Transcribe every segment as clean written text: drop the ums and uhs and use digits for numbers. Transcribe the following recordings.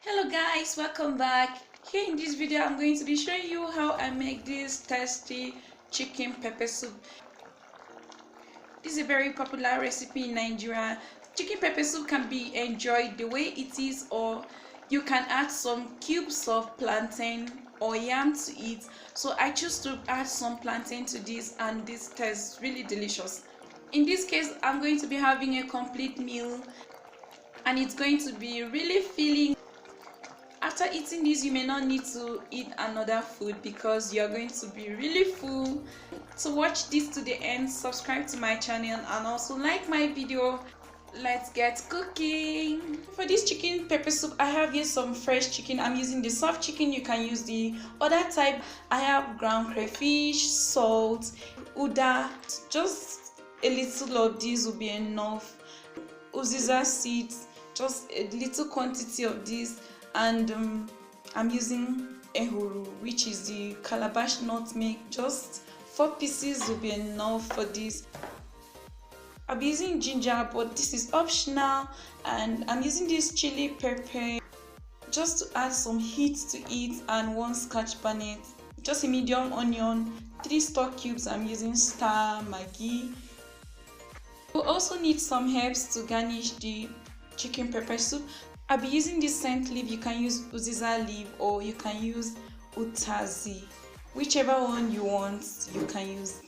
Hello guys, welcome back. Here in this video I'm going to be showing you how I make this tasty chicken pepper soup. This is a very popular recipe in Nigeria. Chicken pepper soup can be enjoyed the way it is, or you can add some cubes of plantain or yam to it. So I choose to add some plantain to this, and this tastes really delicious. In this case I'm going to be having a complete meal, and it's going to be really filling. After eating this, you may not need to eat another food because you're going to be really full. So watch this to the end, subscribe to my channel, and also like my video. Let's get cooking. For this chicken pepper soup, I have here some fresh chicken. I'm using the soft chicken. You can use the other type. I have ground crayfish, salt, uda. Just a little of this will be enough. Uziza seeds, just a little quantity of this. And I'm using ehuru, which is the calabash nutmeg. Just 4 pieces will be enough for this. I'll be using ginger, but this is optional, and I'm using this chili pepper just to add some heat to it, and 1 scotch bonnet, just a medium onion, 3 stock cubes. I'm using star, maggi. We'll also need some herbs to garnish the chicken pepper soup. I'll be using this scent leaf. You can use Uziza leaf, or you can use Uziza, whichever one you want you can use.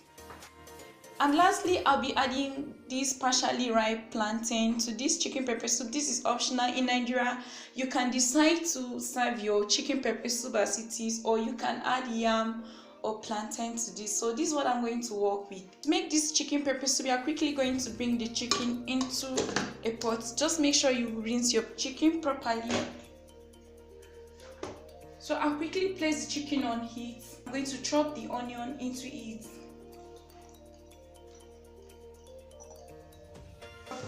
And lastly, I'll be adding this partially ripe plantain to this chicken pepper soup. This is optional. In Nigeria, you can decide to serve your chicken pepper soup as it is, or you can add yam or plantain to this. So this is what I'm going to work with. To make this chicken pepper soup, we are quickly going to bring the chicken into a pot. Just make sure you rinse your chicken properly. So I'll quickly place the chicken on heat. I'm going to chop the onion into it.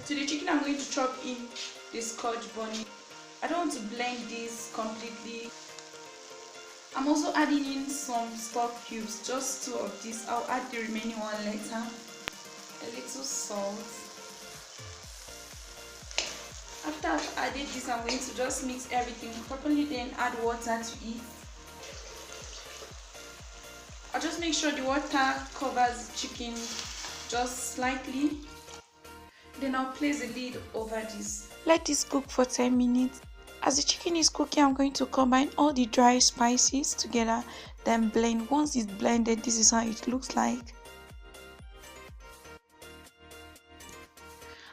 To the chicken, I'm going to chop in the scotch bonnet. I don't want to blend this completely. I'm also adding in some stock cubes, just 2 of this. I'll add the remaining one later. A little salt. After I've added this, I'm going to just mix everything properly, then add water to it. I'll just make sure the water covers the chicken just slightly. Then I'll place the lid over this. Let this cook for 10 minutes. As the chicken is cooking, I'm going to combine all the dry spices together, then blend. Once it's blended, this is how it looks like.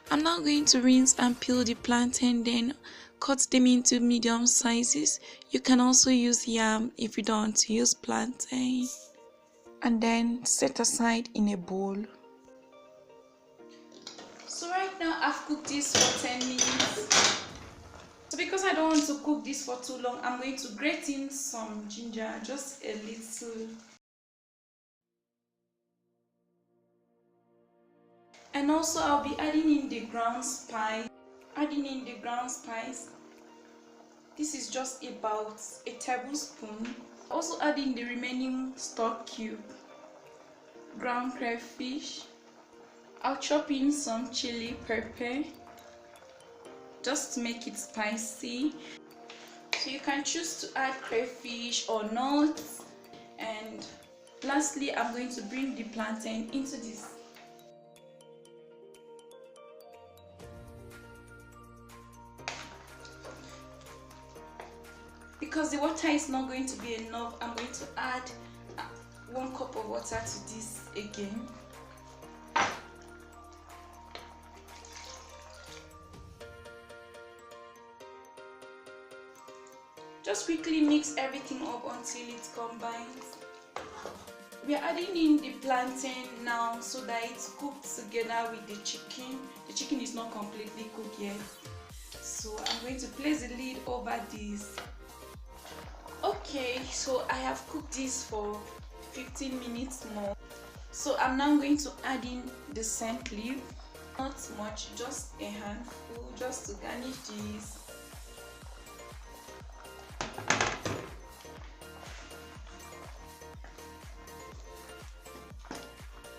I'm now going to rinse and peel the plantain, then cut them into medium sizes. You can also use yam if you don't want to use plantain. And then set aside in a bowl. So right now I've cooked this for 10 minutes. So because I don't want to cook this for too long, I'm going to grate in some ginger, just a little. And also I'll be adding in the ground spice. This is just about a tablespoon. Also adding the remaining stock cube, ground crayfish. I'll chop in some chili pepper, just to make it spicy. So you can choose to add crayfish or not. And lastly, I'm going to bring the plantain into this. Because the water is not going to be enough, I'm going to add 1 cup of water to this again. Just quickly mix everything up until it combines. We are adding in the plantain now so that it's cooked together with the chicken. The chicken is not completely cooked yet. So I'm going to place the lid over this. Okay, so I have cooked this for 15 minutes more. So I'm now going to add in the scent leaf. Not much, just a handful, just to garnish this.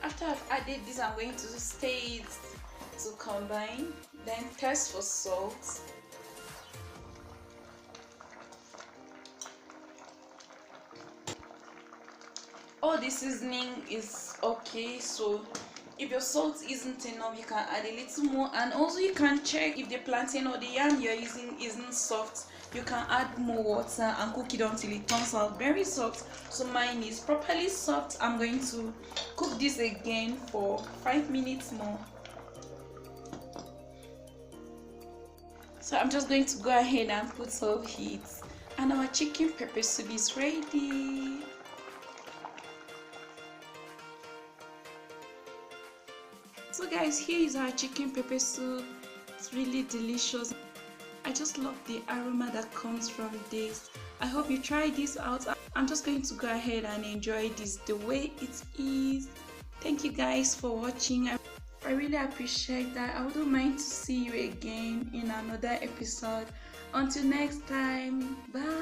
After I've added this, I'm going to stir it to combine, then test for salt. all the seasoning is okay. So if your salt isn't enough, you can add a little more. And also you can check if the plantain or the yam you're using isn't soft. You can add more water and cook it until it turns out very soft. So mine is properly soft. I'm going to cook this again for 5 minutes more. So I'm just going to go ahead and put off heat, and our chicken pepper soup is ready. So guys, here is our chicken pepper soup. It's really delicious. I just love the aroma that comes from this. I hope you try this out. I'm just going to go ahead and enjoy this the way it is. Thank you guys for watching. I really appreciate that. I wouldn't mind to see you again in another episode. Until next time, bye.